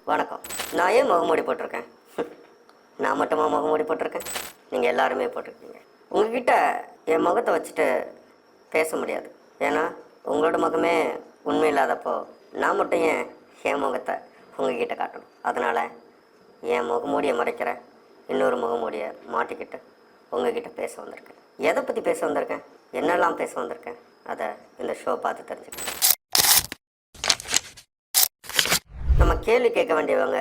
வணக்கம். நான் ஏன் முகமூடி போட்டிருக்கேன்? நான் மட்டுமா முகமூடி போட்டிருக்கேன்? நீங்கள் எல்லாருமே போட்டிருக்கீங்க. உங்ககிட்ட என் முகத்தை வச்சுட்டு பேச முடியாது. ஏன்னா உங்களோட முகமே உண்மை இல்லாதப்போ நான் மட்டும் ஏன் என் முகத்தை உங்ககிட்ட காட்டணும்? அதனால் என் முகமூடியை மறைக்கிற இன்னொரு முகமூடியை மாட்டிக்கிட்டு உங்ககிட்ட பேச வந்திருக்கேன். எதை பற்றி பேச வந்திருக்கேன், என்னெல்லாம் பேச வந்திருக்கேன், அதை இந்த ஷோ பார்த்து தெரிஞ்சுக்கேன். நம்ம கேள்வி கேட்க வேண்டியவங்க,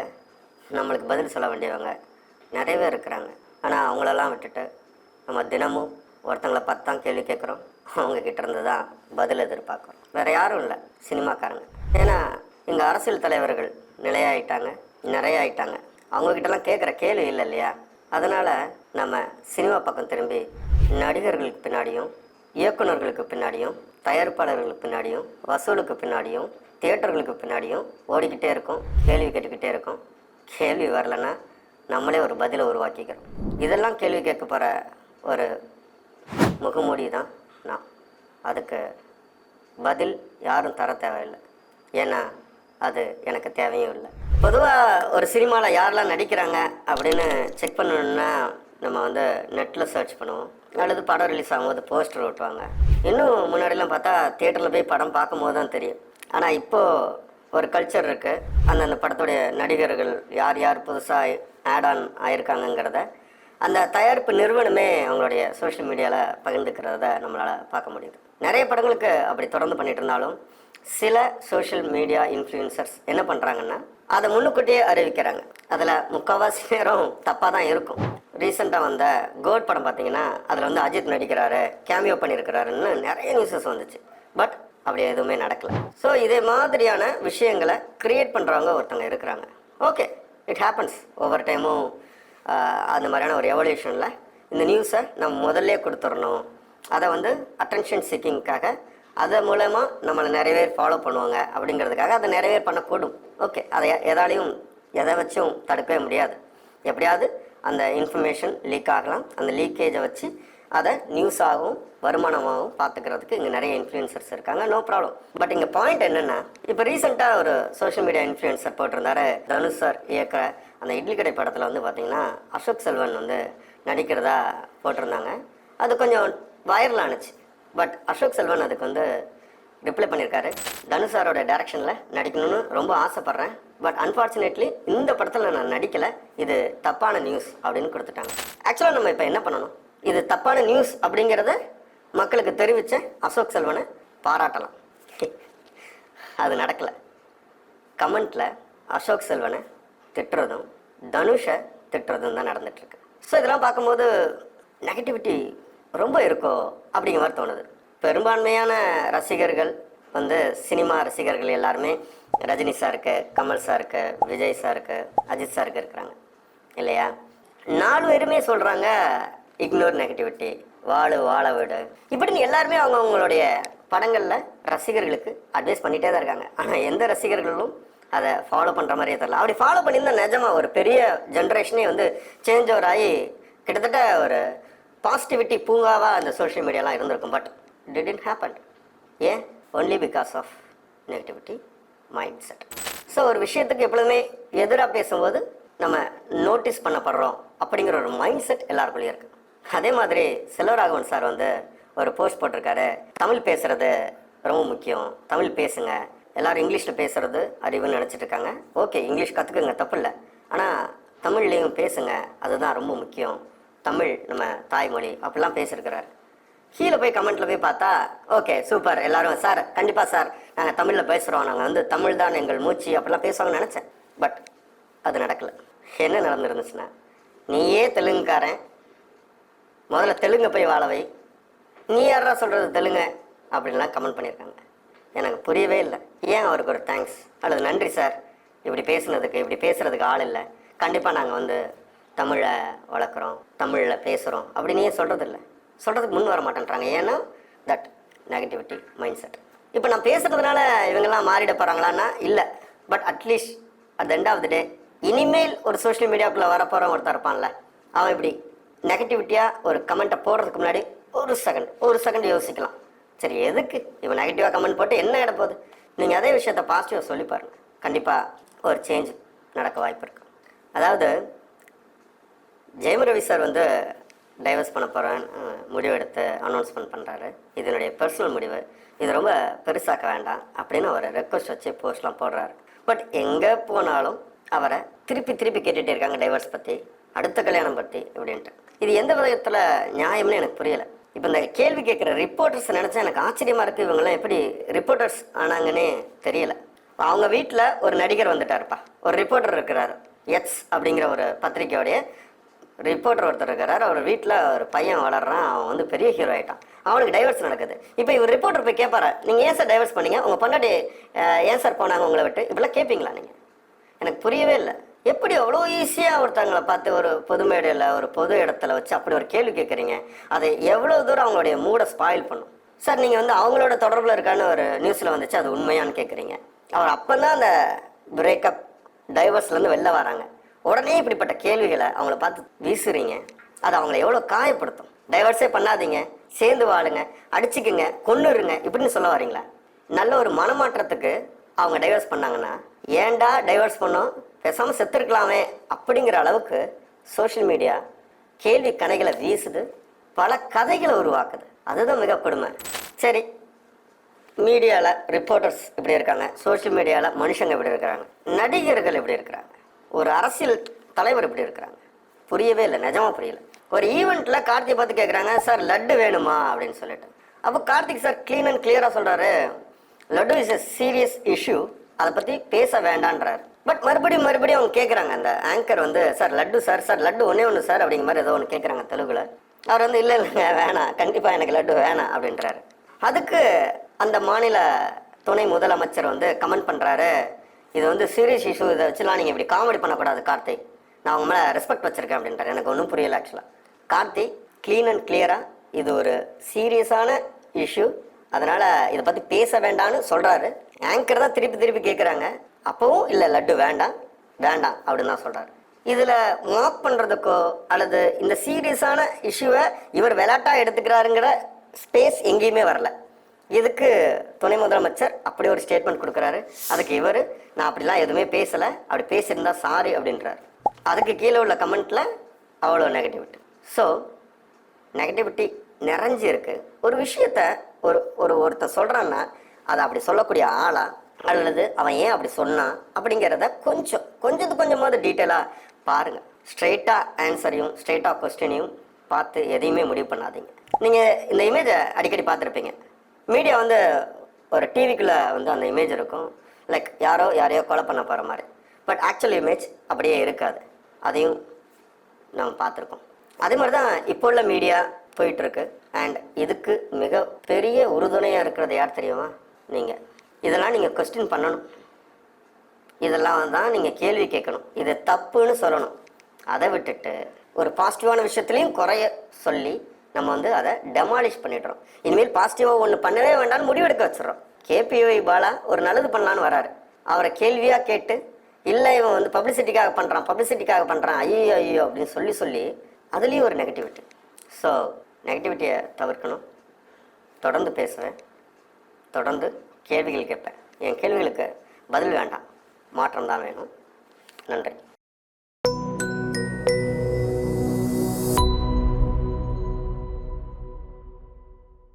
நம்மளுக்கு பதில் சொல்ல வேண்டியவங்க நிறைய பேர் இருக்கிறாங்க. ஆனால் அவங்களெல்லாம் விட்டுட்டு நம்ம தினமும் ஒருத்தங்களை பார்த்து தான் கேள்வி கேட்குறோம். அவங்கக்கிட்ட இருந்து தான் பதில் எதிர்பார்க்குறோம். வேறு யாரும் இல்லை, சினிமாக்காரங்க. ஏன்னா இங்கே அரசியல் தலைவர்கள் நிலையாயிட்டாங்க, நிறைய ஆயிட்டாங்க. அவங்கக்கிட்டலாம் கேட்குற கேள்வி இல்லை இல்லையா? அதனால் நம்ம சினிமா பக்கம் திரும்பி நடிகர்களுக்கு பின்னாடியும், இயக்குநர்களுக்கு பின்னாடியும், தயாரிப்பாளர்களுக்கு பின்னாடியும், வசூலுக்கு பின்னாடியும், தியேட்டர்களுக்கு பின்னாடியும் ஓடிக்கிட்டே இருக்கும். கேள்வி கேட்டுக்கிட்டே இருக்கும். கேள்வி வரலைன்னா நம்மளே ஒரு பதிலை உருவாக்கிக்கிறோம். இதெல்லாம் கேள்வி கேட்க போகிற ஒரு முகமூடி தான் நான். அதுக்கு பதில் யாரும் தர தேவையில்லை. ஏன்னா அது எனக்கு தேவையும் இல்லை. பொதுவாக ஒரு சினிமாவில் யாரெல்லாம் நடிக்கிறாங்க அப்படின்னு செக் பண்ணணுன்னா நம்ம நெட்டில் சர்ச் பண்ணுவோம், அல்லது படம் ரிலீஸ் ஆகும்போது போஸ்டர் ஓட்டுவாங்க. இன்னும் முன்னாடிலாம் பார்த்தா தியேட்டரில் போய் படம் பார்க்கும்போது தான் தெரியும். ஆனால் இப்போது ஒரு கல்ச்சர் இருக்குது. அந்தந்த படத்துடைய நடிகர்கள் யார் யார் புதுசாக ஆட் ஆன் ஆகிருக்காங்கங்கிறத அந்த தயாரிப்பு நிறுவனமே அவங்களுடைய சோஷியல் மீடியாவில் பகிர்ந்துக்கிறத நம்மளால் பார்க்க முடியுது. நிறைய படங்களுக்கு அப்படி தொடர்ந்து பண்ணிகிட்டு இருந்தாலும் சில சோஷியல் மீடியா இன்ஃப்ளூயன்சர்ஸ் என்ன பண்ணுறாங்கன்னா அதை முன்னுக்கூட்டியே அறிவிக்கிறாங்க. அதில் முக்கால்வாசி நேரம் தப்பாக தான் இருக்கும். ரீசெண்டாக வந்த கோட் படம் பார்த்தீங்கன்னா அதில் அஜித் நடிக்கிறாரு, கேமியோ பண்ணியிருக்கிறாருன்னு நிறைய நியூஸஸ் வந்துச்சு. பட் அப்படி எதுவுமே நடக்கலை. ஸோ இதே மாதிரியான விஷயங்களை க்ரியேட் பண்ணுறவங்க ஒருத்தவங்க இருக்கிறாங்க. Okay, it happens. ஒவ்வொரு டைமும் அந்த மாதிரியான ஒரு எவல்யூஷனில் இந்த நியூஸை நம்ம முதல்ல கொடுத்துடணும். அதை அட்டென்ஷன் சீக்கிங்காக அது மூலமாக நம்மளை நிறைய பேர் ஃபாலோ பண்ணுவாங்க அப்படிங்கிறதுக்காக அதை நிறைய பேர் பண்ணக்கூடும். ஓகே, அதை எதாலையும் எதை வச்சும் தடுக்கவே முடியாது. எப்படியாவது அந்த இன்ஃபர்மேஷன் லீக் ஆகலாம். அந்த லீக்கேஜை வச்சு அதை நியூஸாகவும் வருமானமாகவும் பார்த்துக்கிறதுக்கு இங்கே நிறைய இன்ஃப்ளூயன்சர்ஸ் இருக்காங்க. No problem. பட் இங்கே பாயிண்ட் என்னென்னா, இப்போ ரீசெண்டாக ஒரு சோஷியல் மீடியா இன்ஃப்ளூயன்சர் போட்டிருந்தாரு. தனுஷ் சார் இயக்கிற அந்த இட்லி கடை படத்தில் பார்த்தீங்கன்னா அசோக் செல்வன் நடிக்கிறதா போட்டிருந்தாங்க. அது கொஞ்சம் வைரல் ஆணுச்சு. பட் அசோக் செல்வன் அதுக்கு ரிப்ளை பண்ணியிருக்காரு, தனுஷ் சாரோட டைரக்ஷனில் நடிக்கணும்னு ரொம்ப ஆசைப்பட்றேன், பட் அன்ஃபார்ச்சுனேட்லி இந்த படத்தில் நான் நடிக்கலை, இது தப்பான நியூஸ் அப்படின்னு கொடுத்துட்டாங்க. ஆக்சுவலாக நம்ம இப்போ என்ன பண்ணணும், இது தப்பான நியூஸ் அப்படிங்கிறத மக்களுக்கு தெரிவித்த அசோக் செல்வனை பாராட்டலாம். அது நடக்கலை. கமெண்ட்டில் அசோக் செல்வனை திட்டுறதும் தனுஷை திட்டுறதும் தான் நடந்துகிட்ருக்கு. ஸோ இதெல்லாம் பார்க்கும்போது நெகட்டிவிட்டி ரொம்ப இருக்கோ அப்படிங்கிற மாதிரி தோணுது. பெரும்பான்மையான ரசிகர்கள் சினிமா ரசிகர்கள் எல்லாருமே ரஜினி சாருக்கு, கமல் சாருக்கு, விஜய் சாருக்கு, அஜித் சாருக்கு இருக்கிறாங்க இல்லையா? 4 பேருமே சொல்கிறாங்க இக்னோர் நெகட்டிவிட்டி, வாழ விடு இப்படின்னு எல்லாருமே அவங்களுடைய படங்களில் ரசிகர்களுக்கு அட்வைஸ் பண்ணிகிட்டே தான் இருக்காங்க. ஆனால் எந்த ரசிகர்களும் அதை ஃபாலோ பண்ணுற மாதிரியே தெரியல. அப்படி ஃபாலோ பண்ணியிருந்தால் நிஜமாக ஒரு பெரிய ஜென்ரேஷனே சேஞ்ச் ஓவர் ஆகி கிட்டத்தட்ட ஒரு பாசிட்டிவிட்டி பூங்காவாக அந்த சோஷியல் மீடியாலாம் இருந்திருக்கும். But didn't happen. ஏன்? Only because of negativity mind set. So ஒரு விஷயத்துக்கு எப்பொழுதுமே எதிராக பேசும்போது நம்ம நோட்டீஸ் பண்ணப்படுறோம் அப்படிங்கிற ஒரு மைண்ட் செட் எல்லாருக்குள்ளேயும் இருக்குது. அதே மாதிரி செல்வராகவன் சார் ஒரு போஸ்ட் போட்டிருக்காரு, தமிழ் பேசுகிறது ரொம்ப முக்கியம், தமிழ் பேசுங்க, எல்லோரும் இங்கிலீஷில் பேசுகிறது அறிவுன்னு நினச்சிட்டு இருக்காங்க. ஓகே, இங்கிலீஷ் கற்றுக்குங்க, தப்பு இல்லை. ஆனால் தமிழ்லேயும் பேசுங்க, அதுதான் ரொம்ப முக்கியம், தமிழ் நம்ம தாய்மொழி அப்படிலாம் பேசியிருக்கிறார். கீழே போய் கமெண்ட்டில் போய் பார்த்தா ஓகே சூப்பர், எல்லோரும் சார் கண்டிப்பாக சார் நாங்கள் தமிழில் பேசுகிறோம், நாங்கள் தமிழ் தான் எங்கள் மூச்சு அப்படிலாம் பேசுவாங்கன்னு நினச்சேன். பட் அது நடக்கலை. என்ன நடந்துருந்துச்சுன்னா, நீயே தெலுங்குக்காரன், முதல்ல தெலுங்கை போய் வாழவை, நீ யாரா சொல்கிறது தெலுங்க அப்படின்லாம் கமெண்ட் பண்ணியிருக்காங்க. எனக்கு புரியவே இல்லை. ஏன் அவருக்கு ஒரு தேங்க்ஸ் அல்லது நன்றி சார், இப்படி பேசுனதுக்கு, இப்படி பேசுகிறதுக்கு ஆள் இல்லை, கண்டிப்பாக நாங்கள் தமிழை வளர்க்குறோம், தமிழில் பேசுகிறோம் அப்படின்னு ஏன் சொல்கிறதில்ல? சொல்கிறதுக்கு முன் வர மாட்டேன்றாங்க. ஏன்னா தட் நெகட்டிவிட்டி மைண்ட் செட். இப்போ நான் பேசுகிறதுனால இவங்கெல்லாம் மாறிட போகிறாங்களான்னா இல்லை. But at least at the end of the day இனிமேல் ஒரு சோஷியல் மீடியாவுக்குள்ளே வரப்போகிறவன் ஒருத்தர் இருப்பான்ல, அவன் இப்படி நெகட்டிவிட்டியாக ஒரு கமெண்ட்டை போடுறதுக்கு முன்னாடி ஒரு செகண்ட் யோசிக்கலாம். சரி, எதுக்கு இவன் நெகட்டிவாக கமெண்ட் போட்டு என்ன இட போகுது? நீங்கள் அதே விஷயத்த பாசிட்டிவாக சொல்லி பாருங்கள், கண்டிப்பாக ஒரு சேஞ்ச் நடக்க வாய்ப்பு இருக்குது. அதாவது ஜெயம் ரவி சார் வந்து டைவர்ஸ் பண்ண போகிறேன்னு முடிவெடுத்து அனௌன்ஸ்மெண்ட் பண்ணுறாரு. இதனுடைய பர்சனல் முடிவு, இது ரொம்ப பெருசாக்க வேண்டாம் அப்படின்னு ஒரு ரெக்வஸ்ட் வச்சு போஸ்ட்லாம் போடுறாரு. பட் எங்கே போனாலும் அவரை திருப்பி திருப்பி கேட்டுகிட்டே இருக்காங்க டைவர்ஸ் பற்றி, அடுத்த கல்யாணம் பற்றி இப்படின்ட்டு. இது எந்த விதத்தில் நியாயம்னு எனக்கு புரியலை. இப்போ இந்த கேள்வி கேட்குற ரிப்போர்ட்டர்ஸ் நினச்சா எனக்கு ஆச்சரியமாக இருக்குது. இவங்கெல்லாம் எப்படி ரிப்போர்ட்டர்ஸ் ஆனாங்கன்னே தெரியலை. அவங்க வீட்டில் ஒரு நடிகர் வந்துட்டாருப்பா, ஒரு ரிப்போர்ட்டர் இருக்கிறார், எக்ஸ் அப்படிங்கிற ஒரு பத்திரிக்கையோடைய ரிப்போர்ட்டர் ஒருத்தர் இருக்கிறார். அவர் வீட்டில் ஒரு பையன் வளர்றான், அவன் வந்து பெரிய ஹீரோ ஆகிட்டான், அவனுக்கு டைவர்ஸ் நடக்குது. இப்போ இவர் ரிப்போர்ட்டர் போய் கேட்பாரா, நீங்கள் ஏன் சார் டைவர்ஸ் பண்ணீங்க, உங்கள் பொண்டாட்டி ஏன் சார் போனாங்க உங்களை விட்டு, இப்படிலாம் கேட்பீங்களா நீங்கள்? எனக்கு புரியவே இல்லை. எப்படி அவ்வளோ ஈஸியாக ஒருத்தவங்களை பார்த்து ஒரு பொது மேடையில் ஒரு பொது இடத்துல வச்சு அப்படி ஒரு கேள்வி கேட்குறீங்க? அதை எவ்வளோ தூரம் அவங்களுடைய மூடை ஸ்பாயில் பண்ணும் சார். நீங்கள் வந்து அவங்களோட தொடர்பில் இருக்கான்னு ஒரு நியூஸில் வந்துச்சு, அது உண்மையானு கேட்குறீங்க. அவர் அப்போ தான் அந்த பிரேக்கப் டைவர்ஸ்லேருந்து வெளில வராங்க, உடனே இப்படிப்பட்ட கேள்விகளை அவங்கள பார்த்து வீசுறீங்க. அது அவங்கள எவ்வளோ காயப்படுத்தும். டைவர்ஸே பண்ணாதீங்க, சேர்ந்து வாழுங்க, அடிச்சுக்குங்க, கொன்னுருங்க இப்படின்னு சொல்ல வரீங்களா? நல்ல ஒரு மனமாற்றத்துக்கு அவங்க டைவர்ஸ் பண்ணாங்கன்னா, ஏன்டா டைவர்ஸ் பண்ணோம், பேசாமல் செத்துருக்கலாமே அப்படிங்கிற அளவுக்கு சோஷியல் மீடியா கேள்வி கணைகளை வீசுது, பல கதைகளை உருவாக்குது. அதுதான் மிக கொடுமை. சரி, மீடியாவில் ரிப்போர்ட்டர்ஸ் இப்படி இருக்காங்க, சோஷியல் மீடியாவில் மனுஷங்க இப்படி இருக்கிறாங்க, நடிகர்கள் இப்படி இருக்கிறாங்க, ஒரு அரசியல் தலைவர் இப்படி இருக்கிறாங்க. புரியவே இல்லை, நிஜமாக புரியல. ஒரு ஈவெண்ட்டில் கார்த்திகை பார்த்து கேட்குறாங்க, சார் லட்டு வேணுமா அப்படின்னு சொல்லிட்டு. அப்போ கார்த்திக் சார் க்ளீன் அண்ட் கிளியராக சொல்கிறாரு, laddu is a serious issue, அதை பற்றி பேச வேண்டான்றார். பட் மறுபடியும் அவங்க கேட்குறாங்க, அந்த ஆங்கர் வந்து, sir laddu sir, sir laddu ஒன்று சார் அப்படிங்கிற மாதிரி ஏதோ ஒன்று கேட்குறாங்க தெலுங்குல. அவர் வந்து இல்லை இல்லைங்க வேணாம், கண்டிப்பாக எனக்கு லட்டு வேணாம் அப்படின்றாரு. அதுக்கு அந்த மாநில துணை முதலமைச்சர் வந்து கமெண்ட் பண்ணுறாரு, இது வந்து சீரியஸ் இஷ்யூ, இதை வச்சுலாம் நீங்கள் இப்படி காமெடி பண்ணக்கூடாது கார்த்திக், நான் அவங்க மேலே ரெஸ்பெக்ட் வச்சுருக்கேன் அப்படின்றார். எனக்கு ஒன்றும் புரியல ஆக்சுவலாக. கார்த்திக் க்ளீன் அண்ட் கிளியராக இது ஒரு சீரியஸான இஷ்யூ, அதனால் இதை பற்றி பேச வேண்டாம்னு சொல்கிறாரு. ஆங்கர் தான் திருப்பி கேட்குறாங்க, அப்போவும் இல்லை லட்டு வேண்டாம் அப்படின்னு தான் சொல்கிறாரு. இதில் மார்க் பண்ணுறதுக்கோ அல்லது இந்த சீரியஸான இஷ்யூவை இவர் விளையாட்டாக எடுத்துக்கிறாருங்கிற ஸ்பேஸ் எங்கேயுமே வரல. இதுக்கு துணை முதலமைச்சர் அப்படி ஒரு ஸ்டேட்மெண்ட் கொடுக்குறாரு. அதுக்கு இவர், நான் அப்படிலாம் எதுவுமே பேசலை, அப்படி பேசியிருந்தா சாரி அப்படின்றார். அதுக்கு கீழே உள்ள கமெண்ட்டில் அவ்வளோ நெகட்டிவிட்டி. ஸோ நெகட்டிவிட்டி நிறைஞ்சி இருக்குது. ஒரு விஷயத்த ஒருத்தர் சொல்கிறான்னா அதை அப்படி சொல்லக்கூடிய ஆளா அல்லது அவன் ஏன் அப்படி சொன்னான் அப்படிங்கிறத கொஞ்சமாவது டீட்டெயிலாக பாருங்கள். ஸ்ட்ரெயிட்டாக ஆன்சரையும் ஸ்ட்ரெயிட்டாக கொஸ்டினையும் பார்த்து எதையுமே முடிவு பண்ணாதீங்க. நீங்கள் இந்த இமேஜை அடிக்கடி பார்த்துருப்பீங்க. மீடியா வந்து ஒரு டிவிக்குள்ளே வந்து அந்த இமேஜ் இருக்கும், லைக் யாரையோ கொலை பண்ண போகிற மாதிரி. பட் ஆக்சுவல் இமேஜ் அப்படியே இருக்காது. அதையும் நம்ம பார்த்துருக்கோம். அதே மாதிரி தான் இப்போ உள்ள மீடியா போயிட்டுருக்கு. அண்ட் இதுக்கு மிக பெரிய உறுதுணையாக இருக்கிறது யார் தெரியுமா? நீங்கள். இதெல்லாம் நீங்கள் கொஸ்டின் பண்ணணும், இதெல்லாம் தான் நீங்கள் கேள்வி கேட்கணும், இது தப்புன்னு சொல்லணும். அதை விட்டுட்டு ஒரு பாசிட்டிவான விஷயத்துலையும் குறைய சொல்லி நம்ம வந்து அதை டெமாலிஷ் பண்ணிடுறோம். இனிமேல் பாசிட்டிவாக ஒன்று பண்ணவே வேண்டாம்னு முடிவெடுக்க வச்சிடறோம். கேபிஒய் பாலா ஒரு நல்லது பண்ணலான்னு வராரு, அவரை கேள்வியாக கேட்டு, இல்லை இவன் வந்து பப்ளிசிட்டிக்காக பண்ணுறான் ஐயோ அப்படின்னு சொல்லி அதுலேயும் ஒரு நெகட்டிவிட்டி. ஸோ நெகட்டிவிட்டியை தவிர்க்கணும். தொடர்ந்து பேசுவேன், தொடர்ந்து கேள்விகள் கேட்பேன். என் கேள்விகளுக்கு பதில் வேண்டாம், மாற்றம் தான் வேணும். நன்றி.